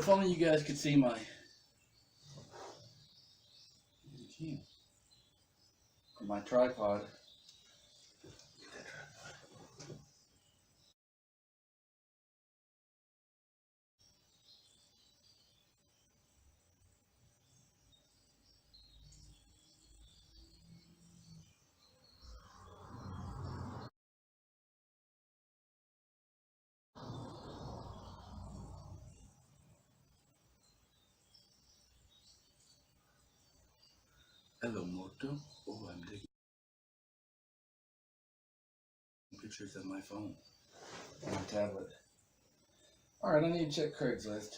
if only you guys could see my tripod. Hello, Moto. Oh, I'm taking pictures of my phone, my tablet. All right, I need to check Craigslist.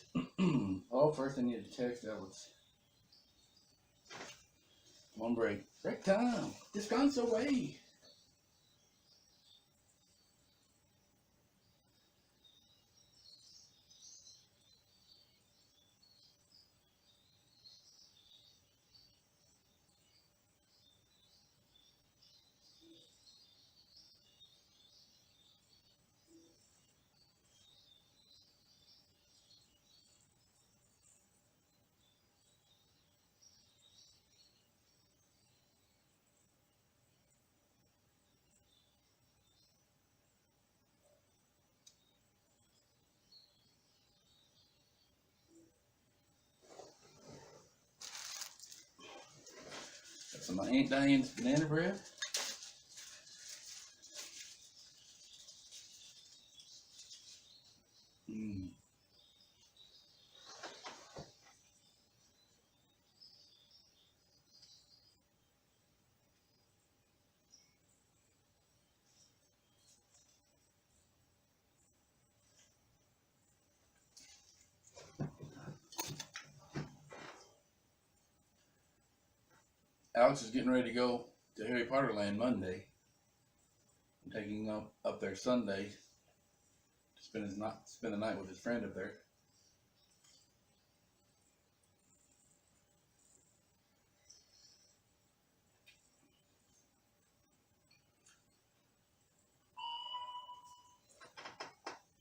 Oh, first I need to text Ellis. One break. Break time. Discounts away. Got some of my Aunt Diane's banana bread. Mm. Alex is getting ready to go to Harry Potter Land Monday. I'm taking him up there Sunday to spend the night with his friend up there.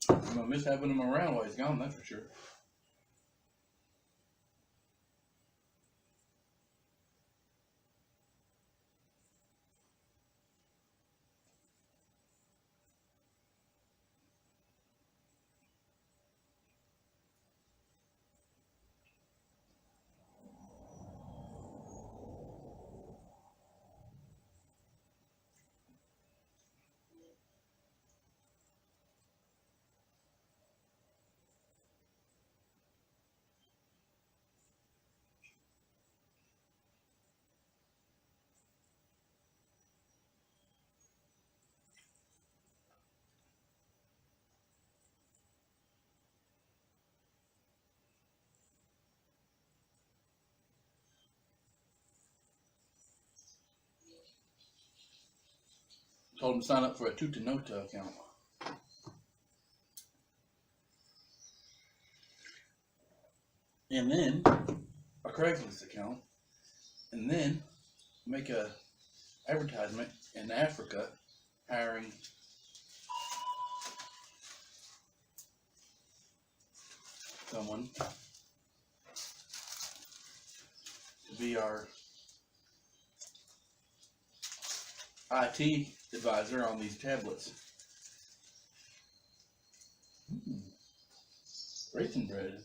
I'm gonna miss having him around while he's gone, that's for sure. Told him to sign up for a Tutanota account. And then a Craigslist account. And then make a advertisement in Africa hiring someone to be our IT advisor on these tablets. Raisin bread.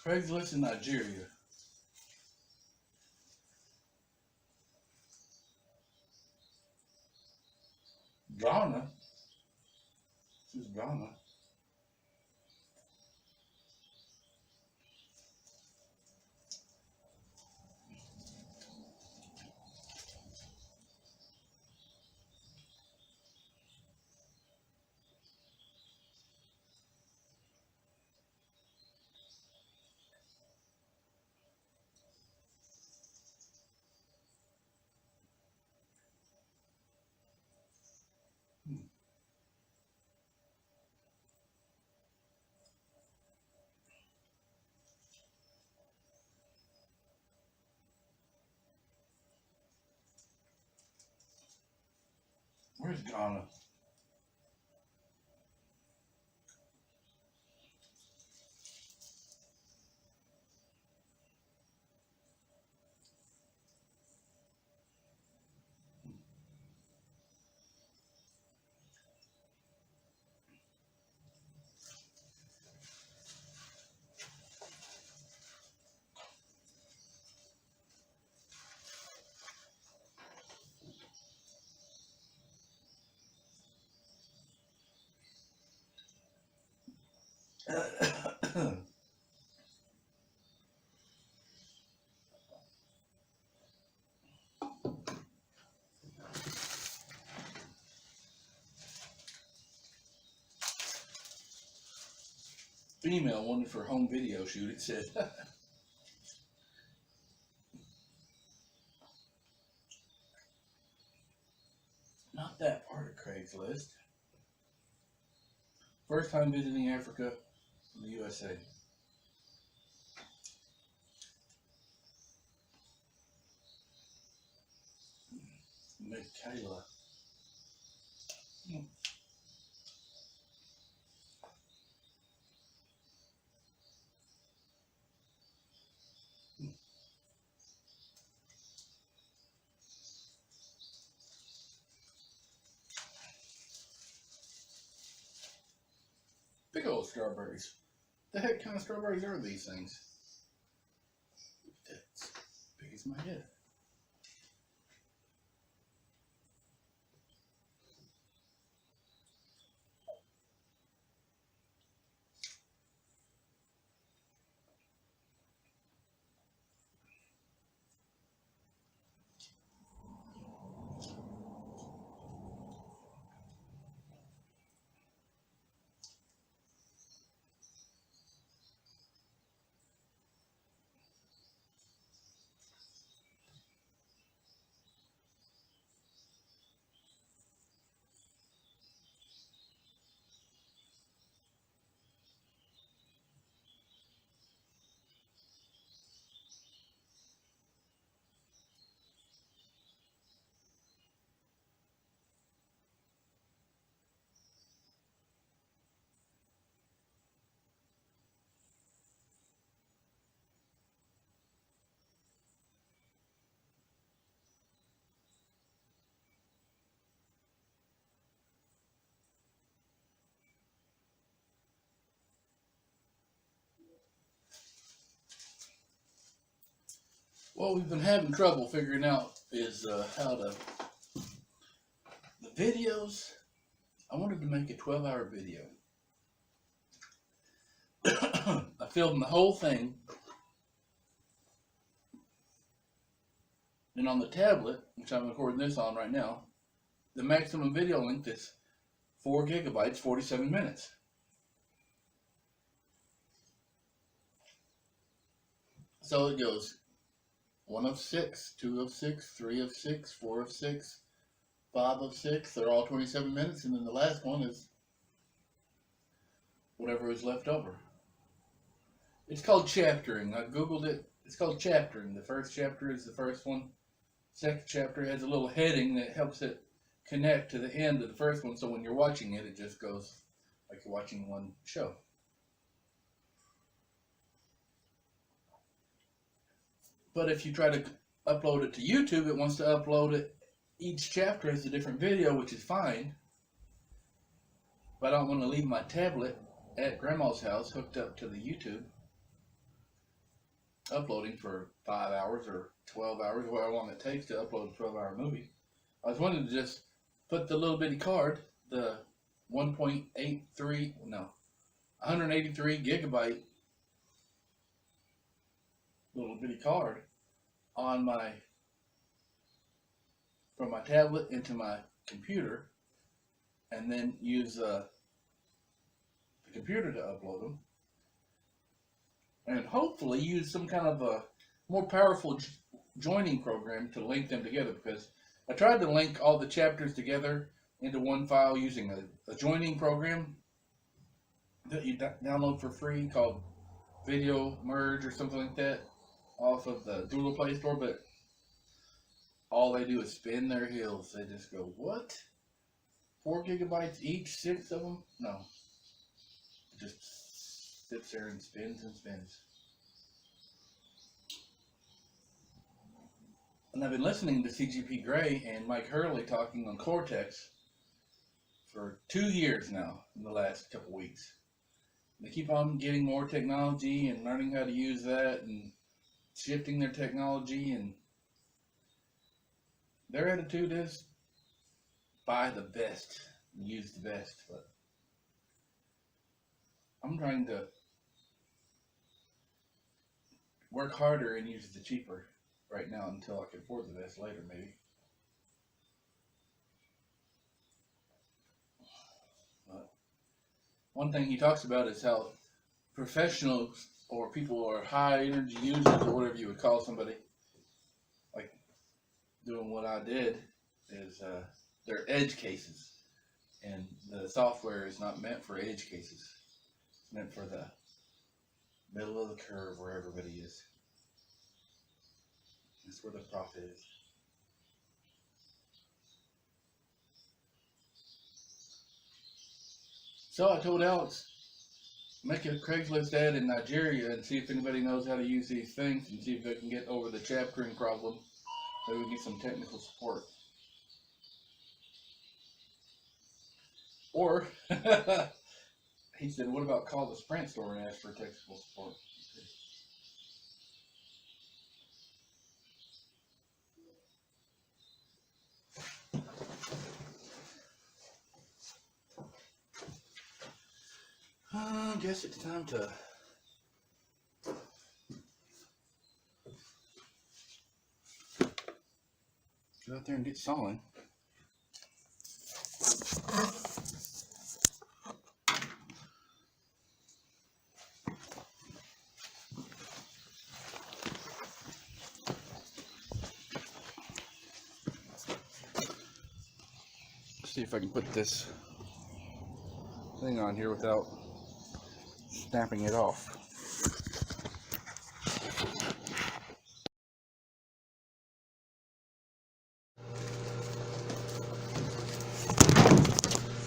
Craigslist in Nigeria. Ghana. This is Ghana. Where's Ghana? Female wanted for home video shoot, it said. Not that part of Craigslist. First time visiting Africa from the USA. Michaela. Big old strawberries. The heck kind of strawberries are these things? That's big as my head. What we've been having trouble figuring out is how to, the videos, I wanted to make a 12-hour video. I filmed the whole thing, and on the tablet, which I'm recording this on right now, the maximum video length is 4 gigabytes, 47 minutes. So it goes 1 of 6, 2 of 6, 3 of 6, 4 of 6, 5 of 6. They're all 27 minutes, and then the last one is whatever is left over. It's called chaptering. I googled it. It's called chaptering. The first chapter is the first one. Second chapter has a little heading that helps it connect to the end of the first one, so when you're watching it, it just goes like you're watching one show. But if you try to upload it to YouTube, it wants to upload it. Each chapter is a different video, which is fine. But I don't want to leave my tablet at Grandma's house hooked up to the YouTube, uploading for 5 hours or 12 hours, or however long it takes to upload a 12-hour movie. I was wanting to just put the little bitty card, the 183 gigabyte little bitty card on from my tablet into my computer, and then use the computer to upload them, and hopefully use some kind of a more powerful joining program to link them together, because I tried to link all the chapters together into one file using a joining program that you download for free called Video Merge or something like that off of the Google Play Store, but all they do is spin their heels. They just go, what? 4 gigabytes each, 6 of them? No. It just sits there and spins and spins. And I've been listening to CGP Grey and Mike Hurley talking on Cortex for 2 years now in the last couple weeks. They keep on getting more technology and learning how to use that and shifting their technology, and their attitude is buy the best and use the best. But I'm trying to work harder and use the cheaper right now until I can afford the best later, maybe. But one thing he talks about is how professionals or people who are high energy users or whatever you would call somebody, like doing what I did, is they're edge cases. And the software is not meant for edge cases. It's meant for the middle of the curve where everybody is. That's where the profit is. So I told Alex, make a Craigslist ad in Nigeria and see if anybody knows how to use these things and see if they can get over the chaptering problem. Maybe we can get some technical support. Or, he said, what about call the Sprint store and ask for technical support? I guess it's time to go out there and get sawing. See if I can put this thing on here without snapping it off.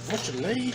Actually,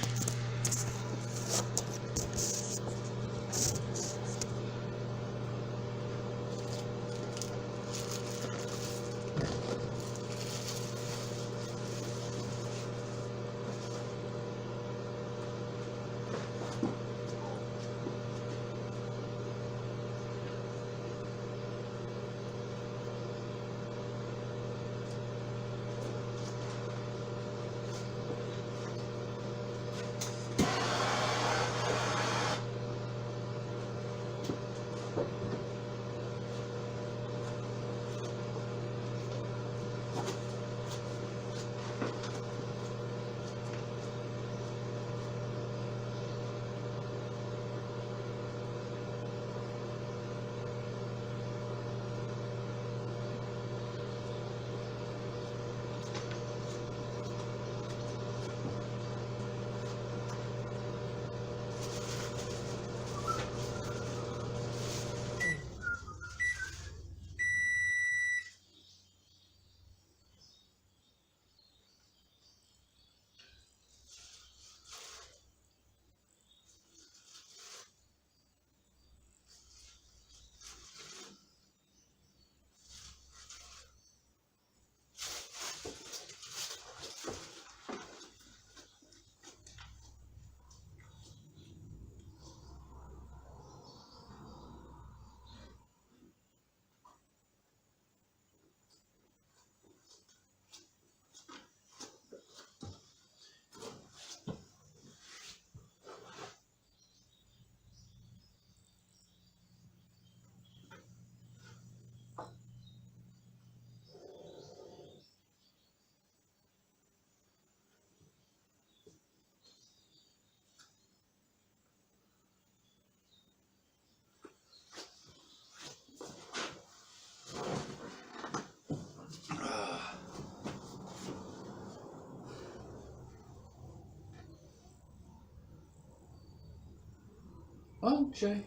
okay.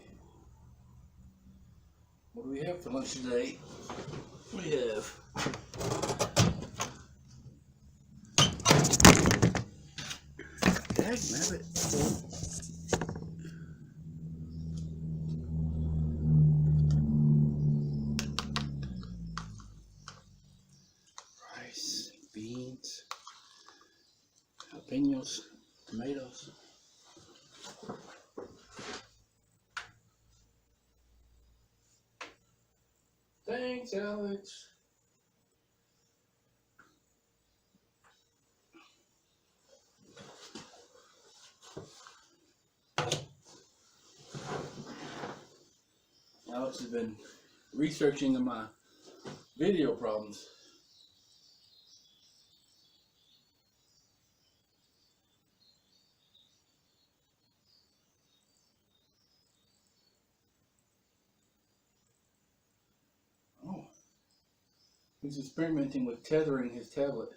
What do we have for lunch today? We have nabbit. Rice, beans, jalapenos, tomatoes. Thanks, Alex. Alex has been researching my video problems. Oh, he's experimenting with tethering his tablet.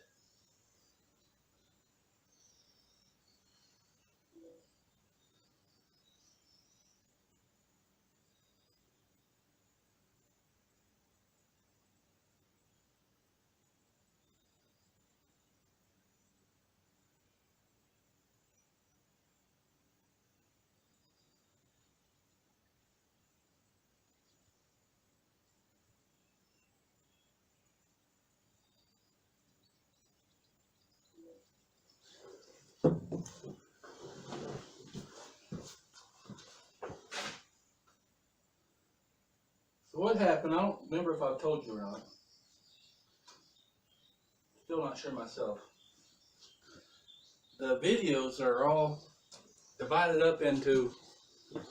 So what happened? I don't remember if I told you or not. Still not sure myself. The videos are all divided up into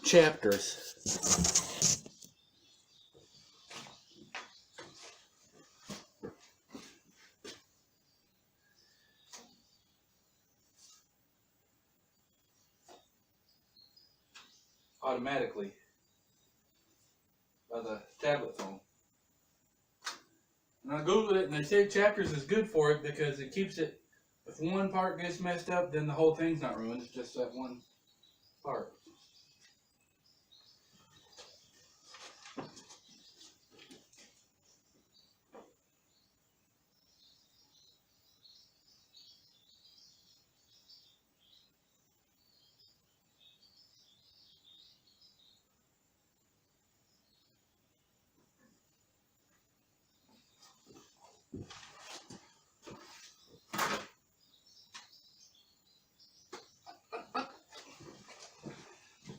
chapters. Automatically by the tablet phone. And I Googled it and they say chapters is good for it because it keeps it, if one part gets messed up, then the whole thing's not ruined, it's just that one part.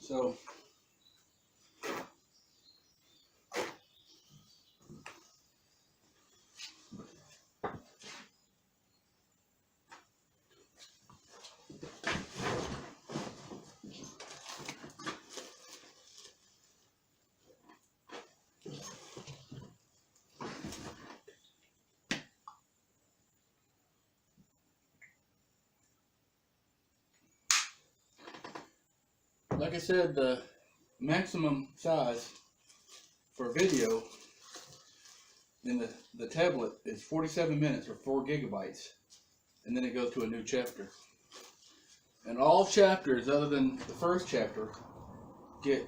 So like I said, the maximum size for video in the tablet is 47 minutes or 4 gigabytes, and then it goes to a new chapter. And all chapters other than the first chapter get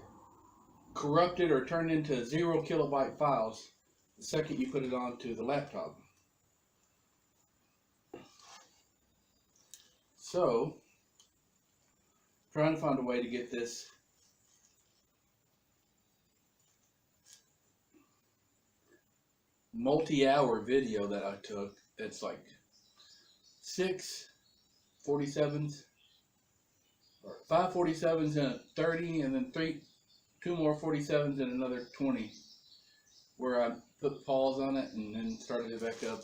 corrupted or turned into 0 kilobyte files the second you put it onto the laptop. So, trying to find a way to get this multi-hour video that I took, it's like 6 47s or 5 47s and a 30, and then 2 more 47s and another 20, where I put pause on it and then started it back up.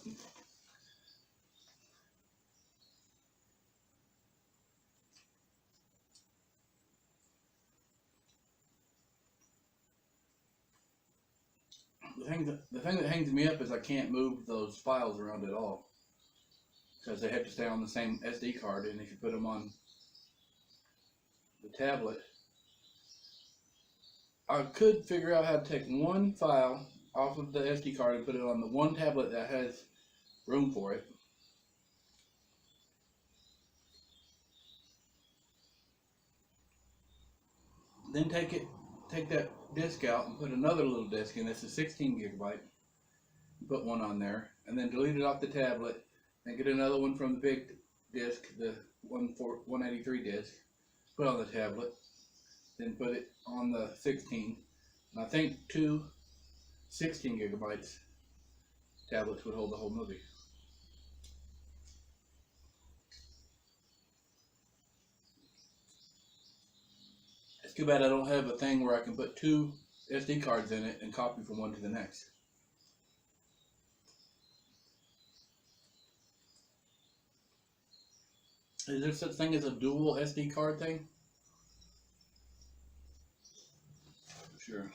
The thing that hangs me up is I can't move those files around at all because they have to stay on the same SD card, and if you put them on the tablet, I could figure out how to take one file off of the SD card and put it on the one tablet that has room for it. Then take that disk out and put another little disk in. This is 16 gigabyte. Put one on there, and then delete it off the tablet, and get another one from the big disk, the 183 disc, put on the tablet, then put it on the 16. And I think two 16 gigabytes tablets would hold the whole movie. It's too bad I don't have a thing where I can put two SD cards in it and copy from one to the next. Is there such thing as a dual SD card thing? Sure.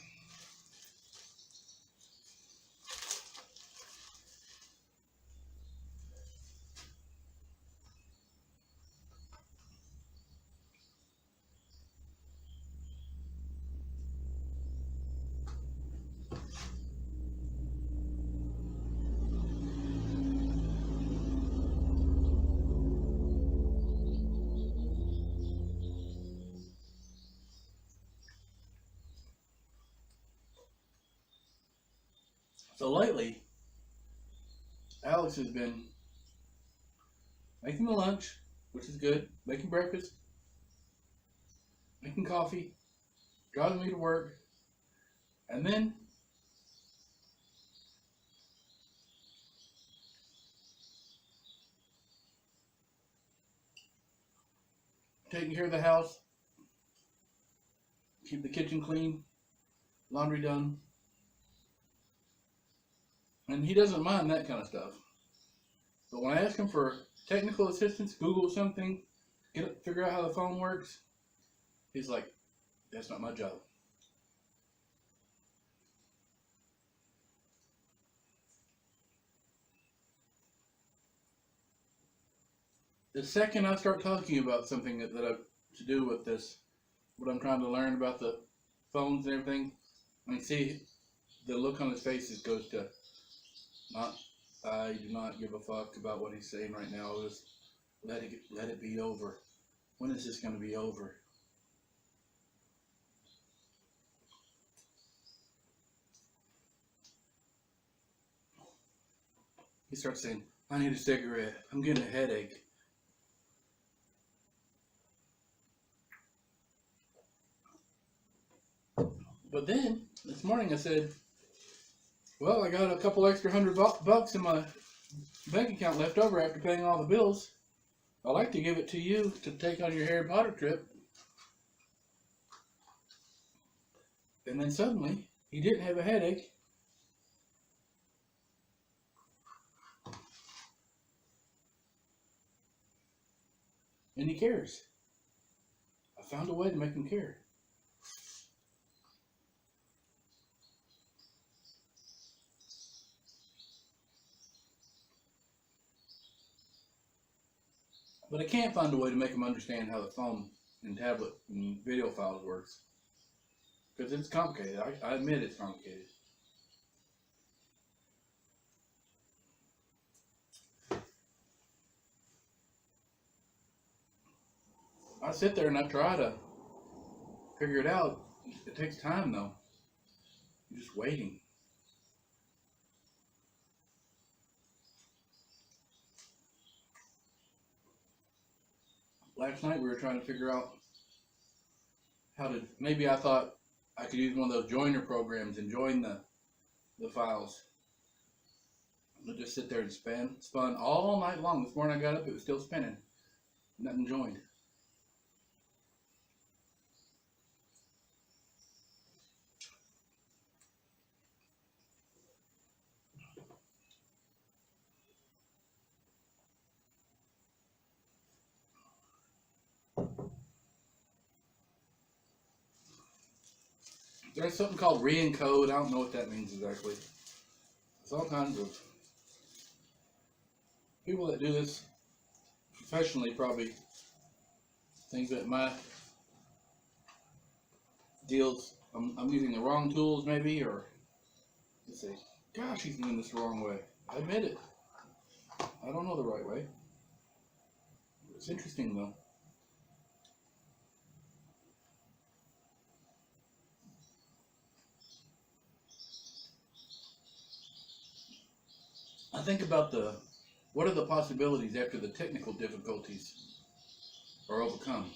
So lately, Alex has been making the lunch, which is good, making breakfast, making coffee, driving me to work, and then taking care of the house, keep the kitchen clean, laundry done. And he doesn't mind that kind of stuff. But when I ask him for technical assistance, Google something, figure out how the phone works, he's like, that's not my job. The second I start talking about something that I to do with this, what I'm trying to learn about the phones and everything, I see the look on his face goes to, I do not give a fuck about what he's saying right now. Just let it be over. When is this going to be over? He starts saying, I need a cigarette. I'm getting a headache. But then, this morning I said, well, I got a couple extra $100 in my bank account left over after paying all the bills. I'd like to give it to you to take on your Harry Potter trip. And then suddenly, he didn't have a headache. And he cares. I found a way to make him care. But I can't find a way to make him understand how the phone and tablet and video files works. Because it's complicated. I admit it's complicated. I sit there and I try to figure it out. It takes time though. You're just waiting. Last night we were trying to figure out how to, maybe I thought I could use one of those joiner programs and join the files. I'll just sit there and spun all night long. This morning I got up, it was still spinning. Nothing joined. There's something called re-encode. I don't know what that means exactly. There's all kinds of people that do this professionally probably think that my deals, I'm using the wrong tools maybe, or they say, gosh, he's doing this the wrong way. I admit it. I don't know the right way. It's interesting though. I think about what are the possibilities after the technical difficulties or overcome.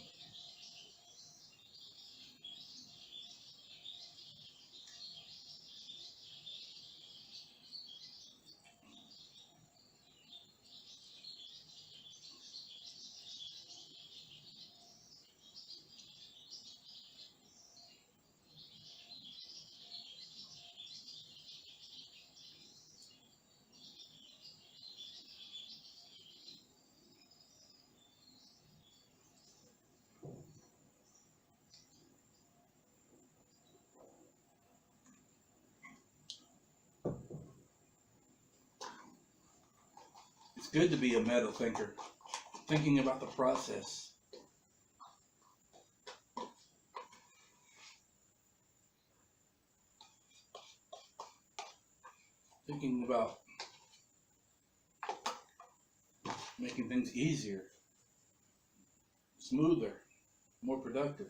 It's good to be a meta thinker, thinking about the process. Thinking about making things easier, smoother, more productive.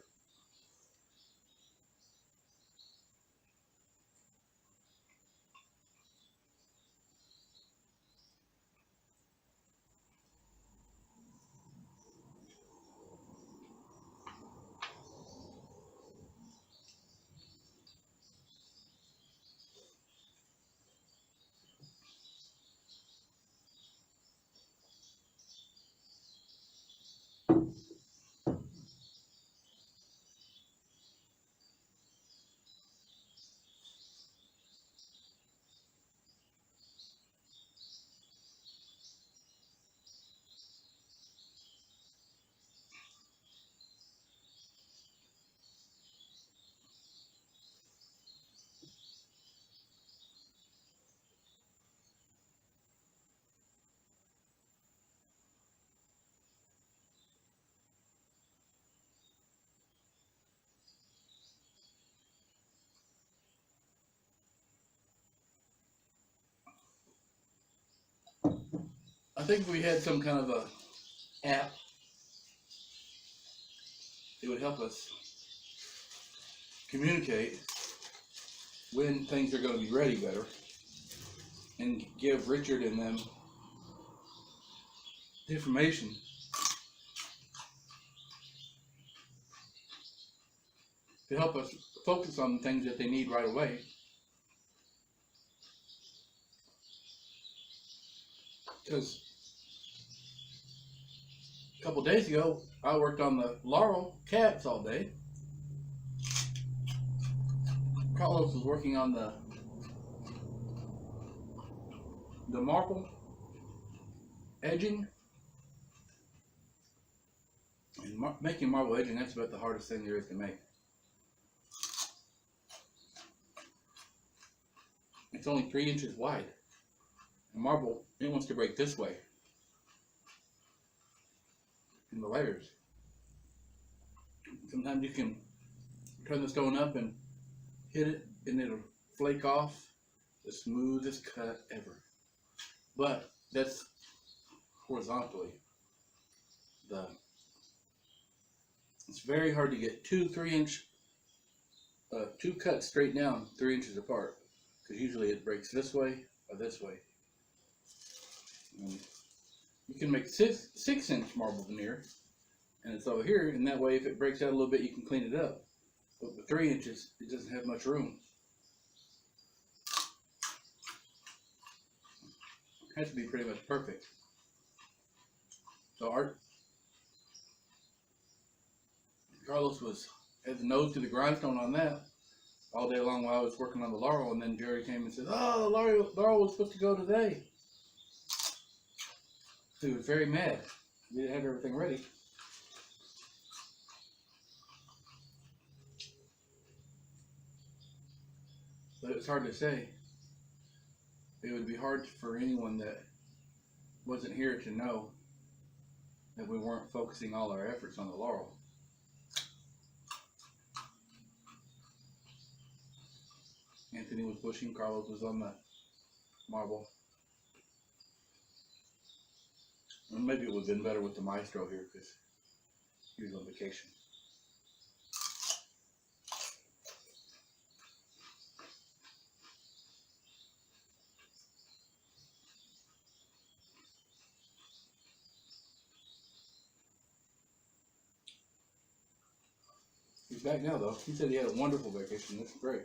I think if we had some kind of a app, it would help us communicate when things are going to be ready better, and give Richard and them the information to help us focus on the things that they need right away. Because a couple days ago, I worked on the Laurel cats all day. Carlos was working on the marble edging. And making marble edging, that's about the hardest thing there is to make. It's only 3 inches wide. And marble, it wants to break this way in the layers. Sometimes you can turn the stone up and hit it and it'll flake off. The smoothest cut ever. But that's horizontally. It's very hard to get two cuts straight down 3 inches apart, because usually it breaks this way or this way. And you can make 6-inch marble veneer, and it's over here, and that way if it breaks out a little bit you can clean it up. But with 3 inches it doesn't have much room. It has to be pretty much perfect. So Carlos had the nose to the grindstone on that all day long while I was working on the Laurel, and then Jerry came and said, "Oh, Laurel was supposed to go today." So he was very mad. We didn't have everything ready. But it's hard to say. It would be hard for anyone that wasn't here to know that we weren't focusing all our efforts on the Laurel. Anthony was pushing, Carlos was on the marble. And maybe it would have been better with the maestro here because he was on vacation. He's back now, though. He said he had a wonderful vacation. That's great.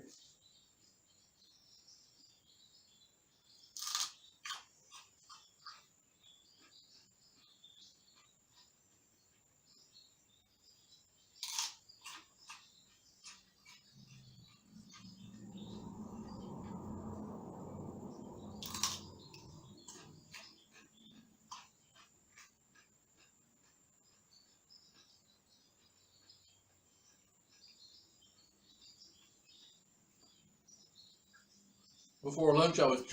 Before lunch, I was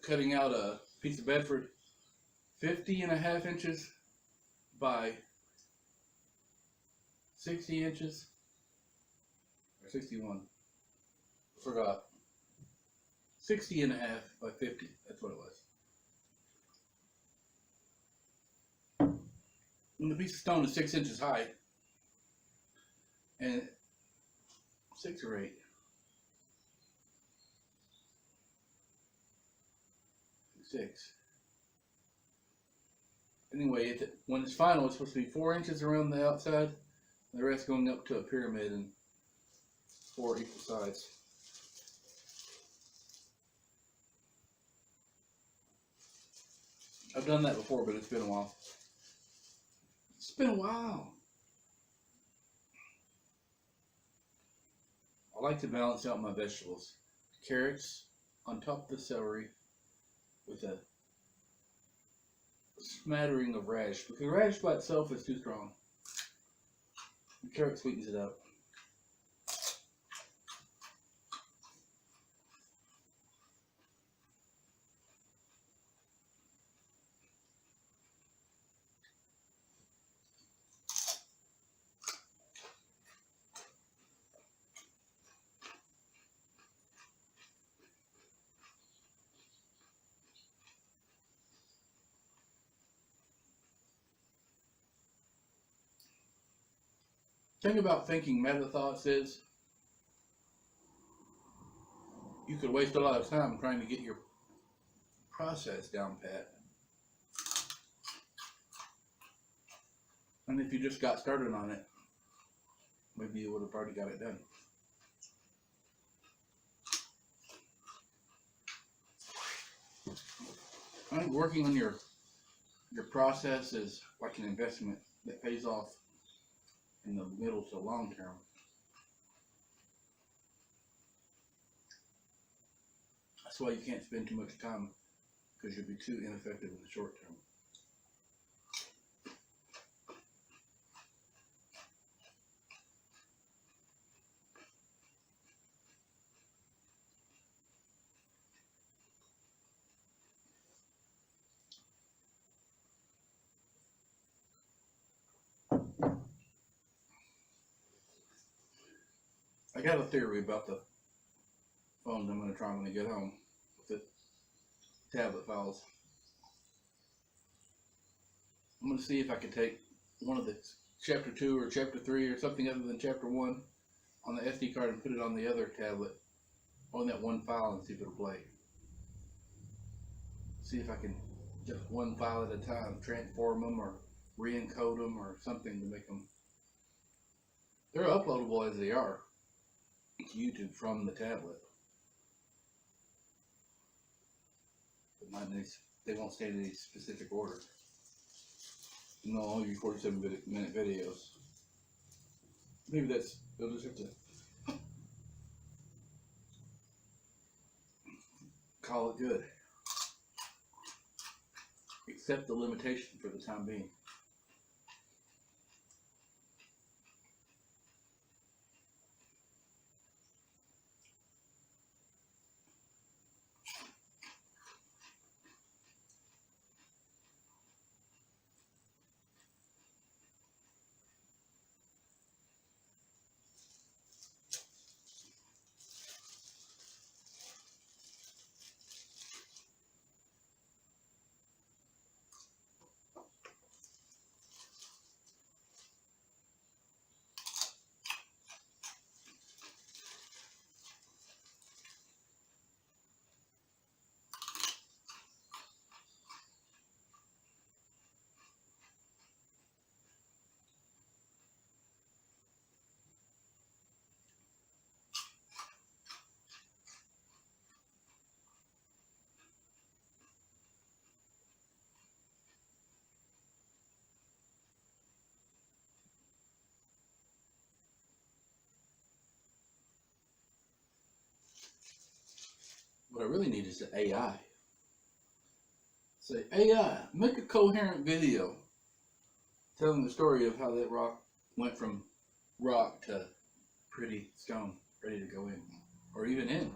cutting out a piece of Bedford 50.5 inches by 60 inches, or 61. Forgot. 60.5 by 50. That's what it was. And the piece of stone is 6 inches high, and 6 or 8. 6. Anyway, when it's final, it's supposed to be 4 inches around the outside, and the rest going up to a pyramid and 4 equal sides. I've done that before, but it's been a while. It's been a while. I like to balance out my vegetables. Carrots on top of the celery with a smattering of radish, because radish by itself is too strong. The carrot sweetens it up. Thing about thinking meta thoughts is you could waste a lot of time trying to get your process down pat. And if you just got started on it, maybe you would have already got it done. I think working on your process is like an investment that pays off in the middle to long term. That's why you can't spend too much time, because you'll be too ineffective in the short term. I got a theory about the phones I'm going to try when I get home with the tablet files. I'm going to see if I can take one of the chapter 2 or chapter 3 or something other than chapter 1 on the SD card and put it on the other tablet on that one file and see if it'll play. See if I can just one file at a time transform them or re-encode them or something to make them. They're uploadable as they are to YouTube from the tablet, but not in any, they won't stay in any specific order. You know, only 47-minute videos. Maybe they'll just have to call it good. Accept the limitation for the time being. What I really need is the AI. Say, AI, make a coherent video telling the story of how that rock went from rock to pretty stone, ready to go in, or even in.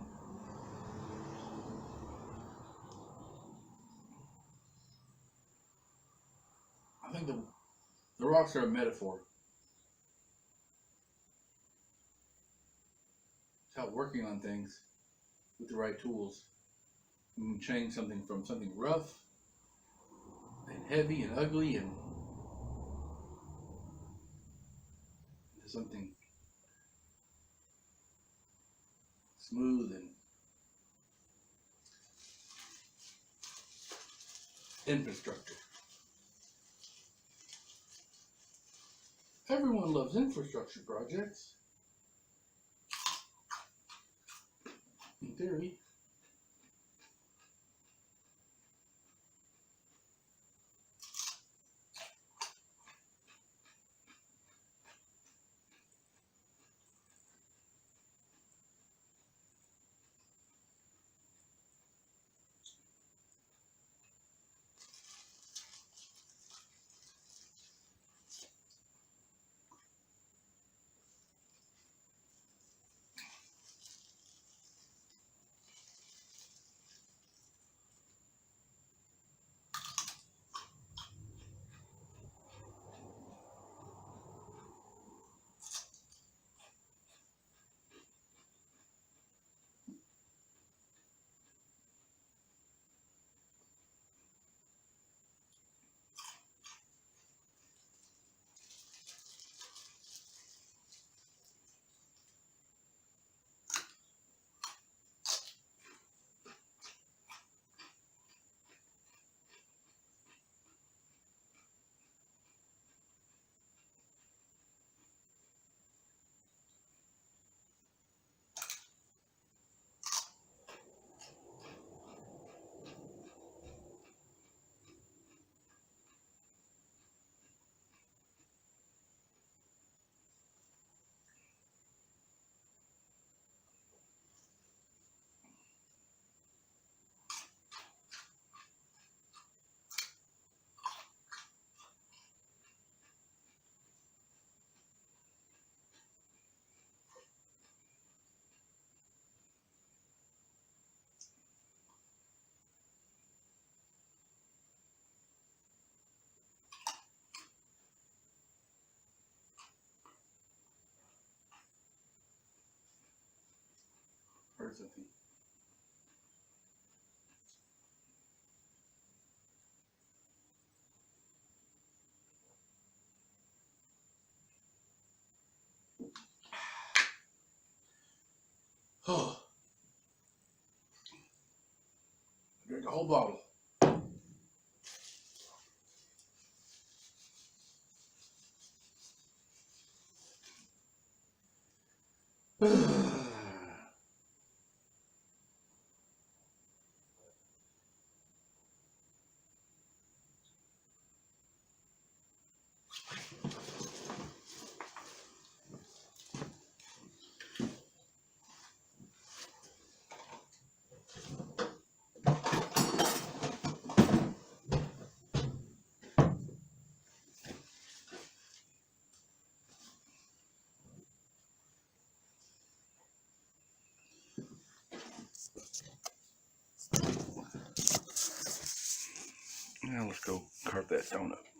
I think the rocks are a metaphor. It's how working on things with the right tools, you can change something from something rough and heavy and ugly and into something smooth and infrastructure. Everyone loves infrastructure projects. In theory. Heard something. Oh, drink a whole bottle. Now let's go carve that donut.